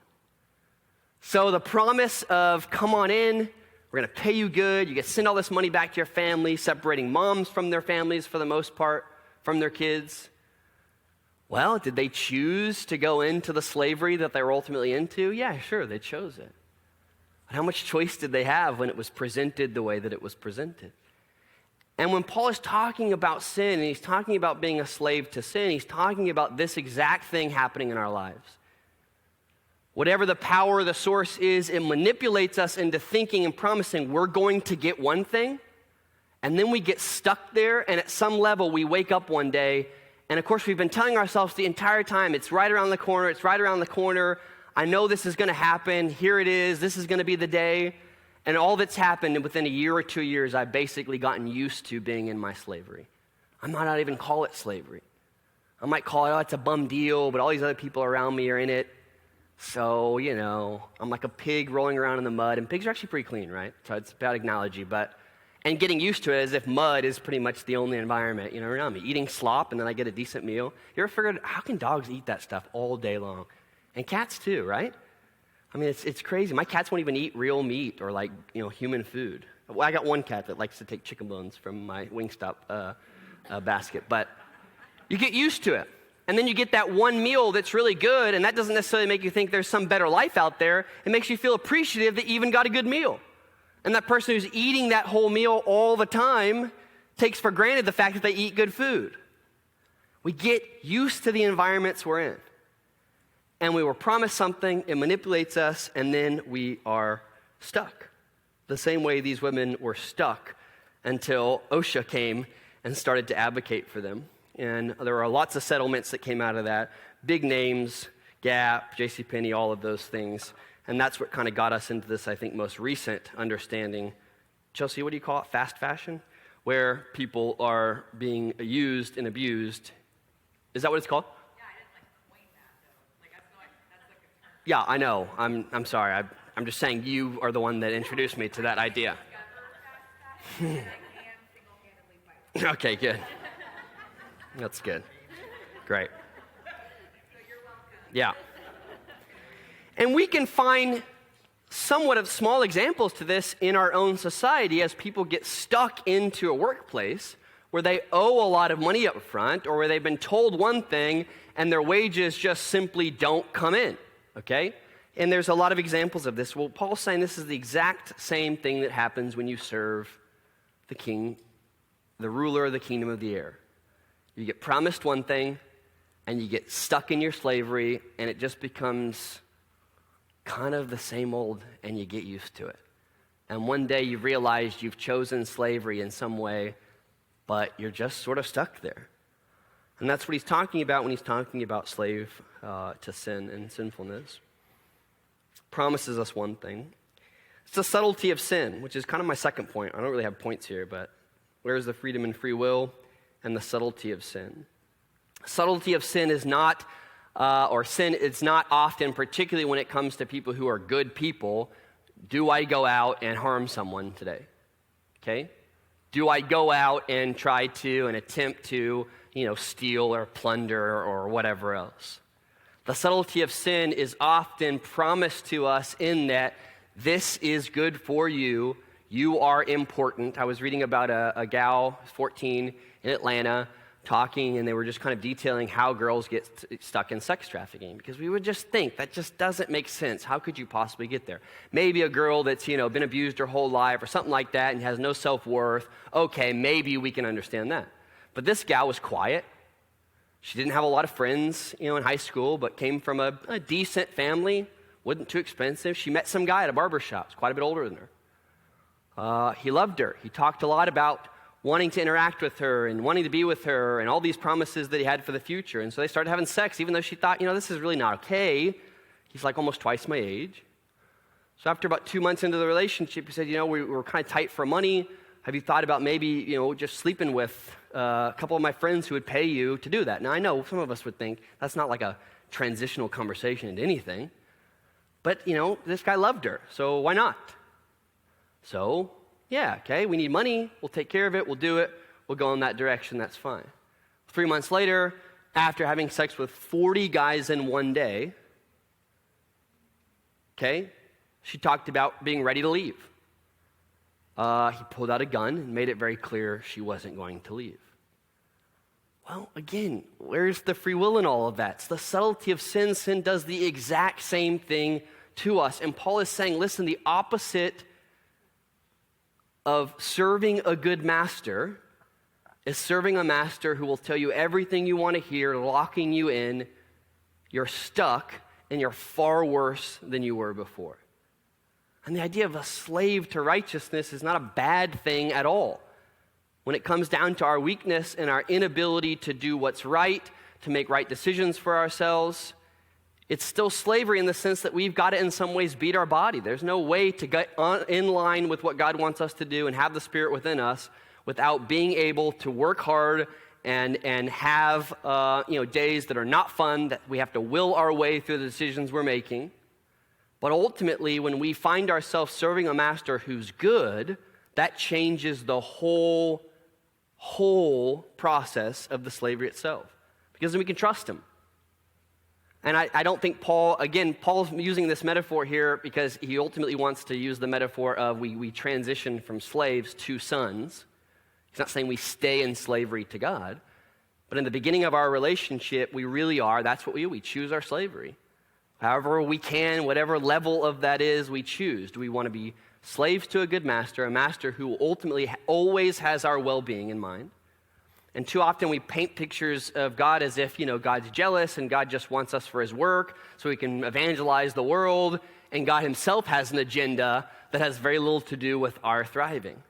So the promise of, come on in, we're going to pay you good, you get to send all this money back to your family, separating moms from their families for the most part, from their kids. Well, did they choose to go into the slavery that they were ultimately into? Yeah, sure, they chose it. But how much choice did they have when it was presented the way that it was presented? And when Paul is talking about sin, and he's talking about being a slave to sin, he's talking about this exact thing happening in our lives. Whatever the power or the source is, it manipulates us into thinking and promising we're going to get one thing, and then we get stuck there, and at some level we wake up one day, and of course we've been telling ourselves the entire time, it's right around the corner, it's right around the corner, I know this is going to happen, here it is, this is going to be the day. And all that's happened within a year or 2 years, I've basically gotten used to being in my slavery. I might not even call it slavery. I might call it, oh, it's a bum deal, but all these other people around me are in it. So, I'm like a pig rolling around in the mud, and pigs are actually pretty clean, right? So it's a bad analogy, and getting used to it as if mud is pretty much the only environment, around me. Eating slop, and then I get a decent meal. You ever figured, how can dogs eat that stuff all day long? And cats too, right? I mean, it's crazy. My cats won't even eat real meat or human food. Well, I got one cat that likes to take chicken bones from my Wingstop basket, but you get used to it. And then you get that one meal that's really good, and that doesn't necessarily make you think there's some better life out there. It makes you feel appreciative that you even got a good meal. And that person who's eating that whole meal all the time takes for granted the fact that they eat good food. We get used to the environments we're in. And we were promised something, it manipulates us, and then we are stuck. The same way these women were stuck until OSHA came and started to advocate for them. And there are lots of settlements that came out of that. Big names, Gap, JCPenney, all of those things. And that's what kind of got us into this, I think, most recent understanding. Chelsea, what do you call it? Fast fashion? Where people are being used and abused. Is that what it's called? Yeah, I know. I'm sorry. I'm just saying you are the one that introduced me to that idea. Okay, good. That's good. Great. Yeah. And we can find somewhat of small examples to this in our own society as people get stuck into a workplace where they owe a lot of money up front or where they've been told one thing and their wages just simply don't come in. Okay? And there's a lot of examples of this. Well, Paul's saying this is the exact same thing that happens when you serve the king, the ruler of the kingdom of the air. You get promised one thing, and you get stuck in your slavery, and it just becomes kind of the same old, and you get used to it. And one day you've realized you've chosen slavery in some way, but you're just sort of stuck there. And that's what he's talking about when he's talking about slave to sin and sinfulness. Promises us one thing. It's the subtlety of sin, which is kind of my second point. I don't really have points here, but where's the freedom and free will and the subtlety of sin? Subtlety of sin is not, it's not often, particularly when it comes to people who are good people, do I go out and harm someone today? Okay? Do I go out and try to and attempt to, steal or plunder or whatever else? The subtlety of sin is often promised to us in that this is good for you. You are important. I was reading about a gal, 14, in Atlanta, talking, and they were just kind of detailing how girls get stuck in sex trafficking, because we would just think that just doesn't make sense. How could you possibly get there? Maybe a girl that's, been abused her whole life or something like that and has no self-worth. Okay, maybe we can understand that. But this gal was quiet. She didn't have a lot of friends, in high school, but came from a decent family, wasn't too expensive. She met some guy at a barber shop, was quite a bit older than her. He loved her. He talked a lot about wanting to interact with her and wanting to be with her and all these promises that he had for the future. And so they started having sex, even though she thought, this is really not okay. He's like almost twice my age. So after about 2 months into the relationship, he said, we were kind of tight for money. Have you thought about maybe, just sleeping with a couple of my friends who would pay you to do that? Now, I know some of us would think that's not like a transitional conversation into anything. But, this guy loved her, so why not? So, yeah, okay, we need money. We'll take care of it. We'll do it. We'll go in that direction. That's fine. 3 months later, after having sex with 40 guys in one day, okay, she talked about being ready to leave. He pulled out a gun and made it very clear she wasn't going to leave. Well, again, where's the free will in all of that? It's the subtlety of sin. Sin does the exact same thing to us. And Paul is saying, listen, the opposite of serving a good master is serving a master who will tell you everything you want to hear, locking you in. You're stuck, and you're far worse than you were before. And the idea of a slave to righteousness is not a bad thing at all. When it comes down to our weakness and our inability to do what's right, to make right decisions for ourselves, it's still slavery in the sense that we've got to in some ways beat our body. There's no way to get in line with what God wants us to do and have the Spirit within us without being able to work hard and have days that are not fun, that we have to will our way through the decisions we're making. But ultimately, when we find ourselves serving a master who's good, that changes the whole process of the slavery itself. Because then we can trust him. And I don't think Paul's using this metaphor here because he ultimately wants to use the metaphor of we transition from slaves to sons. He's not saying we stay in slavery to God. But in the beginning of our relationship, we really are. That's what we do. We choose our slavery. However we can, whatever level of that is, we choose. Do we want to be slaves to a good master, a master who ultimately always has our well-being in mind? And too often we paint pictures of God as if, God's jealous and God just wants us for his work so he can evangelize the world, and God himself has an agenda that has very little to do with our thriving.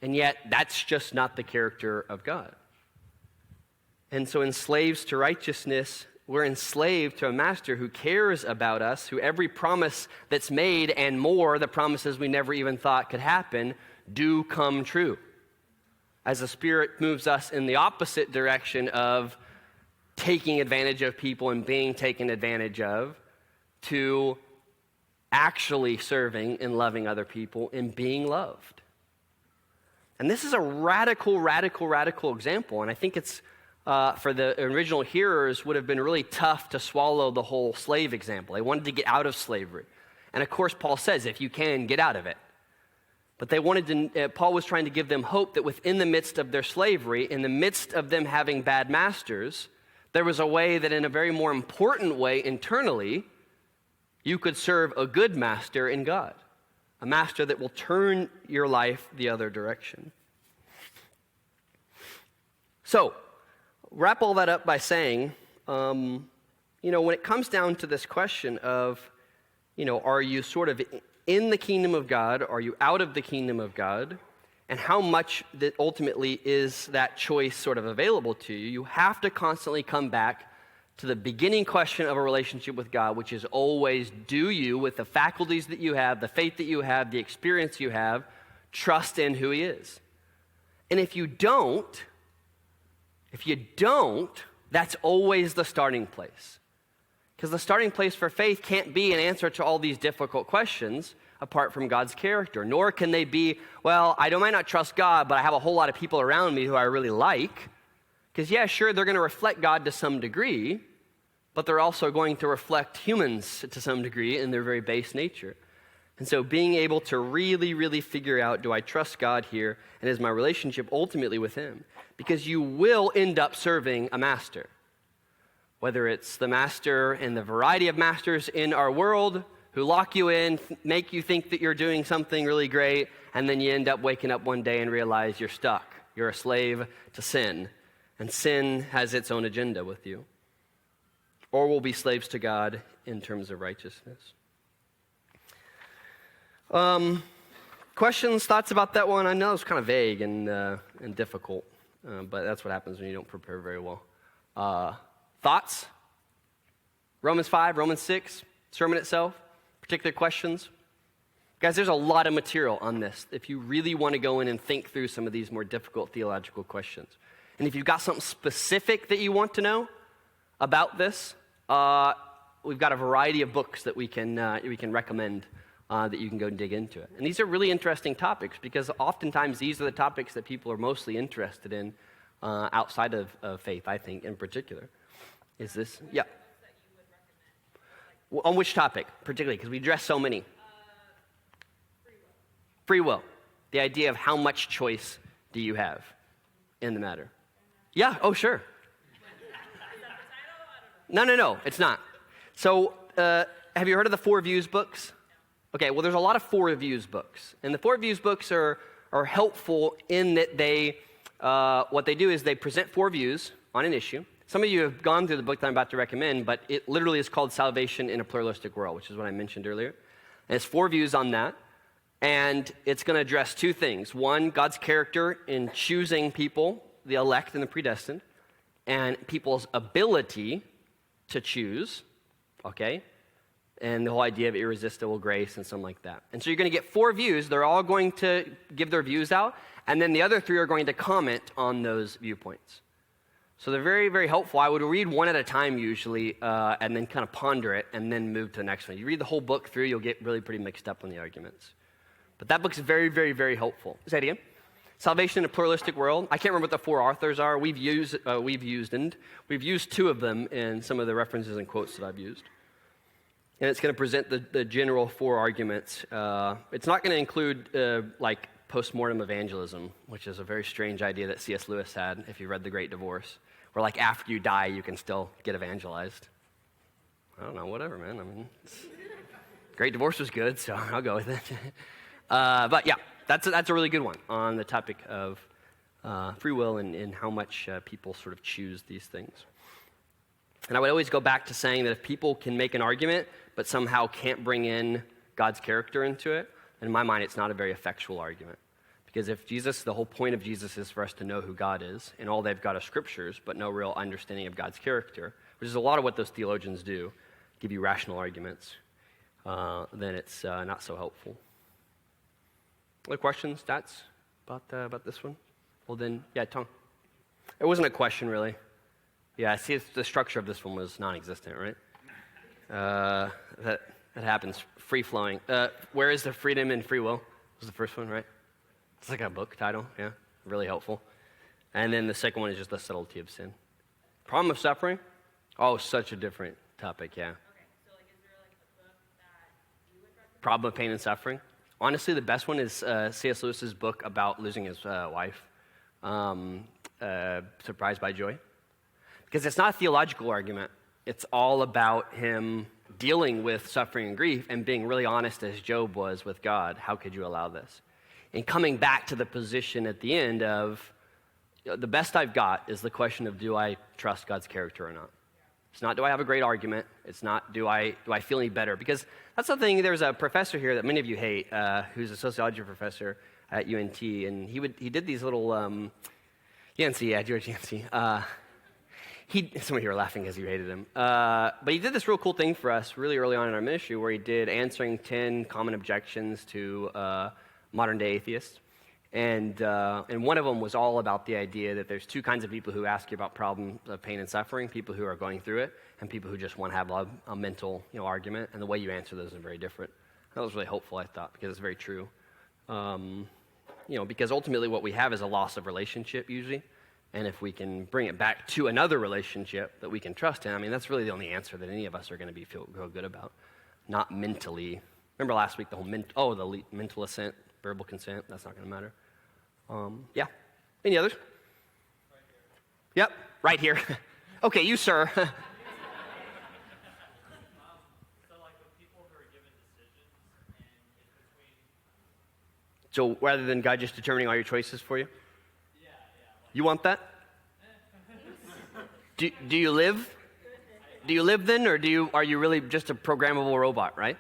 And yet, that's just not the character of God. And so in slaves to righteousness, we're enslaved to a master who cares about us, who every promise that's made and more, the promises we never even thought could happen, do come true. As the Spirit moves us in the opposite direction of taking advantage of people and being taken advantage of, to actually serving and loving other people and being loved. And this is a radical example. And I think it's, for the original hearers, would have been really tough to swallow the whole slave example. They wanted to get out of slavery. And of course, Paul says, if you can, get out of it. But Paul was trying to give them hope that within the midst of their slavery, in the midst of them having bad masters, there was a way that in a very more important way internally, you could serve a good master in God. A master that will turn your life the other direction. So, wrap all that up by saying, when it comes down to this question of, are you sort of in the kingdom of God? Are you out of the kingdom of God? And how much that ultimately is that choice sort of available to you? You have to constantly come back to the beginning question of a relationship with God, which is always, do you, with the faculties that you have, the faith that you have, the experience you have, trust in who he is? And if you don't, that's always the starting place. Because the starting place for faith can't be an answer to all these difficult questions apart from God's character. Nor can they be, well, I might not trust God, but I have a whole lot of people around me who I really like. Because, yeah, sure, they're going to reflect God to some degree, but they're also going to reflect humans to some degree in their very base nature. And so being able to really, really figure out, do I trust God here, and is my relationship ultimately with him? Because you will end up serving a master. Whether it's the master and the variety of masters in our world who lock you in, make you think that you're doing something really great, and then you end up waking up one day and realize you're stuck. You're a slave to sin. And sin has its own agenda with you. Or we'll be slaves to God in terms of righteousness. Questions, thoughts about that one? I know it's kind of vague and difficult, but that's what happens when you don't prepare very well. Thoughts? Romans 5, Romans 6, sermon itself, particular questions? Guys, there's a lot of material on this if you really want to go in and think through some of these more difficult theological questions. And if you've got something specific that you want to know about this, we've got a variety of books that we can recommend that you can go dig into it. And these are really interesting topics because oftentimes these are the topics that people are mostly interested in outside of faith, I think, in particular. Is this? Yeah. On which topic, particularly? Because we address so many. Free will. The idea of how much choice do you have in the matter? Yeah, oh, sure. No, it's not. So, have you heard of the Four Views books? Okay, well, there's a lot of Four Views books. And the Four Views books are helpful in that they what they do is they present 4 views on an issue. Some of you have gone through the book that I'm about to recommend, but it literally is called Salvation in a Pluralistic World, which is what I mentioned earlier. And it's 4 views on that, and it's going to address 2 things. One, God's character in choosing people, the elect and the predestined, and people's ability to choose, okay? And the whole idea of irresistible grace and something like that. And so you're going to get 4 views. They're all going to give their views out, and then the other 3 are going to comment on those viewpoints. So they're very, very helpful. I would read one at a time usually, and then kind of ponder it, and then move to the next one. You read the whole book through, you'll get really pretty mixed up on the arguments. But that book's very, very, very helpful. Say it again. Salvation in a Pluralistic World. I can't remember what the 4 authors are. We've used 2 of them in some of the references and quotes that I've used. And it's going to present the general 4 arguments. It's not going to include like postmortem evangelism, which is a very strange idea that C.S. Lewis had if you read The Great Divorce, where like after you die, you can still get evangelized. I don't know, whatever, man. I mean, Great Divorce was good, so I'll go with it. But yeah, that's a really good one on the topic of free will and how much people sort of choose these things. And I would always go back to saying that if people can make an argument, but somehow can't bring in God's character into it, in my mind, it's not a very effectual argument. Because if the whole point of Jesus is for us to know who God is, and all they've got are scriptures, but no real understanding of God's character, which is a lot of what those theologians do, give you rational arguments, then it's not so helpful. Other questions, stats about this one? Well then, yeah, Tom. It wasn't a question, really. Yeah, see, the structure of this one was non-existent, right? That happens, free-flowing. Where is the freedom and free will? Was the first one, right? It's like a book title, yeah, really helpful. And then the second one is just the subtlety of sin. Problem of suffering? Oh, such a different topic, yeah. Okay, so like, is there like a book that you would recommend? Problem of pain and suffering? Honestly, the best one is C.S. Lewis's book about losing his wife, Surprised by Joy. Because it's not a theological argument. It's all about him dealing with suffering and grief and being really honest as Job was with God. How could you allow this? And coming back to the position at the end of, the best I've got is the question of, do I trust God's character or not? It's not, do I have a great argument? It's not, do I feel any better? Because that's the thing, there's a professor here that many of you hate, who's a sociology professor at UNT, and he did these little, Yancey, yeah, George Yancey. Some of you are laughing because you hated him. But he did this real cool thing for us really early on in our ministry where he did answering 10 common objections to modern-day atheists. And one of them was all about the idea that there's 2 kinds of people who ask you about problems of pain and suffering, people who are going through it, and people who just want to have a mental argument, and the way you answer those is very different. That was really helpful, I thought, because it's very true. Because ultimately what we have is a loss of relationship usually. And if we can bring it back to another relationship that we can trust in, I mean, that's really the only answer that any of us are going to feel good about. Not mentally. Remember last week, the mental assent, verbal consent, that's not going to matter. Yeah. Any others? Right here. Yep, right here. Okay, you, sir. So like with people who are given decisions and it's between... So rather than God just determining all your choices for you? Yeah. You want that? Do you live? Do you live then, or are you really just a programmable robot, right?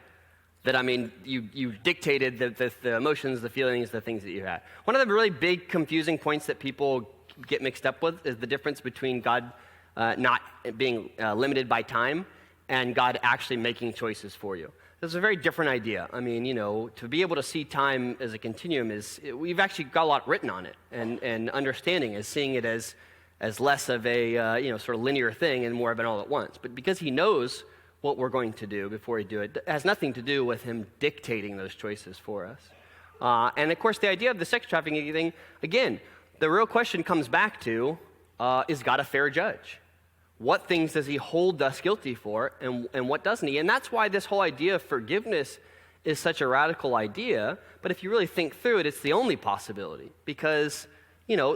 That, I mean, you dictated the emotions, the feelings, the things that you had. One of the really big confusing points that people get mixed up with is the difference between God not being limited by time and God actually making choices for you. This is a very different idea. I mean, to be able to see time as a continuum we've actually got a lot written on it, and understanding is seeing it as less of a sort of linear thing and more of an all at once. But because he knows what we're going to do before we do it, it has nothing to do with him dictating those choices for us. And of course, the idea of the sex trafficking thing, again, the real question comes back to, is God a fair judge? What things does he hold us guilty for, and what doesn't he? And that's why this whole idea of forgiveness is such a radical idea. But if you really think through it, it's the only possibility. Because,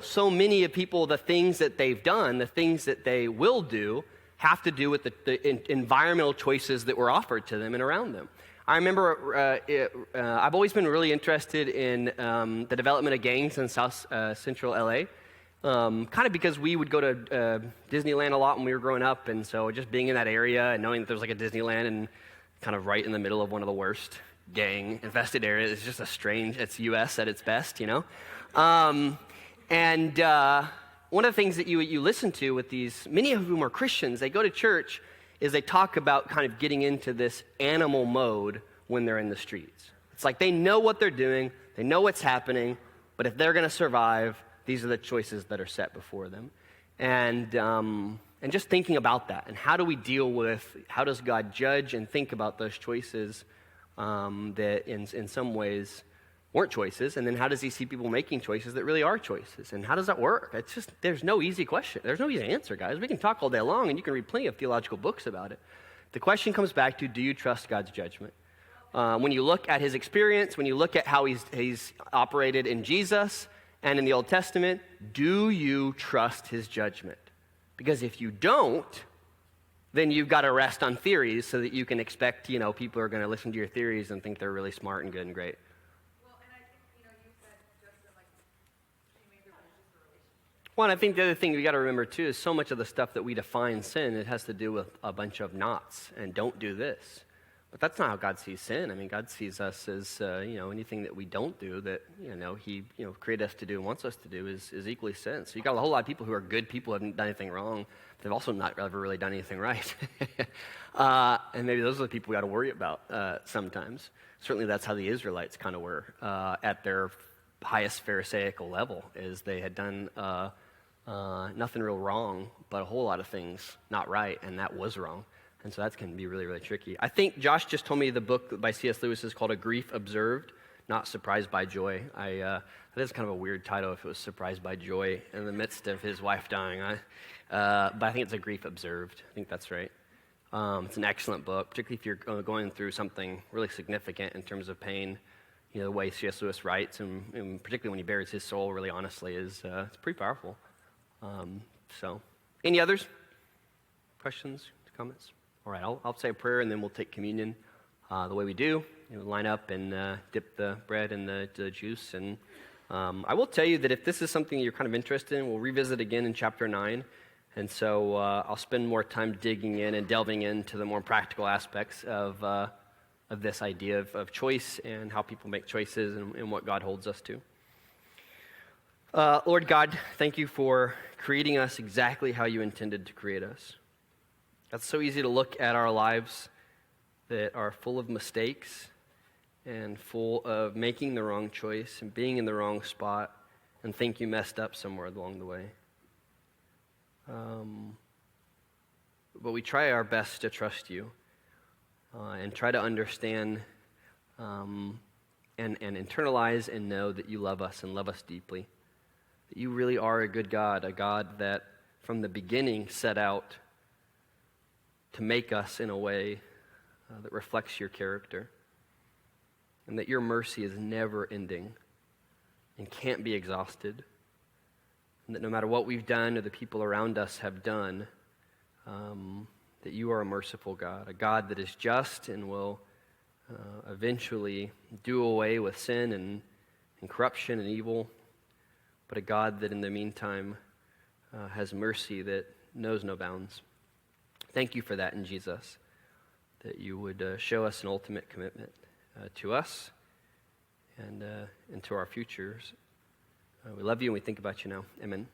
so many of people, the things that they've done, the things that they will do, have to do with the environmental choices that were offered to them and around them. I remember I've always been really interested in the development of gangs in South Central LA. Kind of because we would go to Disneyland a lot when we were growing up, and so just being in that area and knowing that there's like a Disneyland and kind of right in the middle of one of the worst gang-infested areas is just it's U.S. at its best, you know? One of the things that you listen to with these, many of whom are Christians, they go to church, is they talk about kind of getting into this animal mode when they're in the streets. It's like they know what they're doing, they know what's happening, but if they're going to survive, these are the choices that are set before them. And just thinking about that, and how does God judge and think about those choices that in some ways weren't choices, and then how does he see people making choices that really are choices, and how does that work? It's just, there's no easy question. There's no easy answer, guys. We can talk all day long, and you can read plenty of theological books about it. The question comes back to, do you trust God's judgment? When you look at his experience, when you look at how he's operated in Jesus and in the Old Testament, do you trust his judgment? Because if you don't, then you've got to rest on theories so that you can expect, people are going to listen to your theories and think they're really smart and good and great. Well, and I think, you said just that, maybe just a relationship. Well, and I think the other thing we got to remember, too, is so much of the stuff that we define sin, it has to do with a bunch of nots and don't do this. But that's not how God sees sin. I mean, God sees us as, anything that we don't do that, he, created us to do and wants us to do is equally sin. So you got a whole lot of people who are good people, haven't done anything wrong. They've also not ever really done anything right. And maybe those are the people we got to worry about sometimes. Certainly that's how the Israelites kind of were at their highest Pharisaical level, is they had done nothing real wrong, but a whole lot of things not right, and that was wrong. And so that can be really, really tricky. I think Josh just told me the book by C.S. Lewis is called A Grief Observed, Not Surprised by Joy. That is kind of a weird title if it was Surprised by Joy in the midst of his wife dying. But I think it's A Grief Observed. I think that's right. It's an excellent book, particularly if you're going through something really significant in terms of pain. The way C.S. Lewis writes, and particularly when he bares his soul really honestly, it's pretty powerful. Any others? Questions, comments? All right, I'll say a prayer, and then we'll take communion the way we do. Line up and dip the bread in the juice. And I will tell you that if this is something you're kind of interested in, we'll revisit again in chapter 9. And so I'll spend more time digging in and delving into the more practical aspects of this idea of choice and how people make choices and what God holds us to. Lord God, thank you for creating us exactly how you intended to create us. It's so easy to look at our lives that are full of mistakes and full of making the wrong choice and being in the wrong spot and think you messed up somewhere along the way. But we try our best to trust you and try to understand and internalize and know that you love us and love us deeply. That you really are a good God, a God that from the beginning set out to make us in a way that reflects your character, and that your mercy is never ending and can't be exhausted, and that no matter what we've done or the people around us have done, that you are a merciful God, a God that is just and will eventually do away with sin and corruption and evil, but a God that in the meantime has mercy that knows no bounds. Thank you for that in Jesus, that you would show us an ultimate commitment to us and to our futures. We love you and we think about you now. Amen.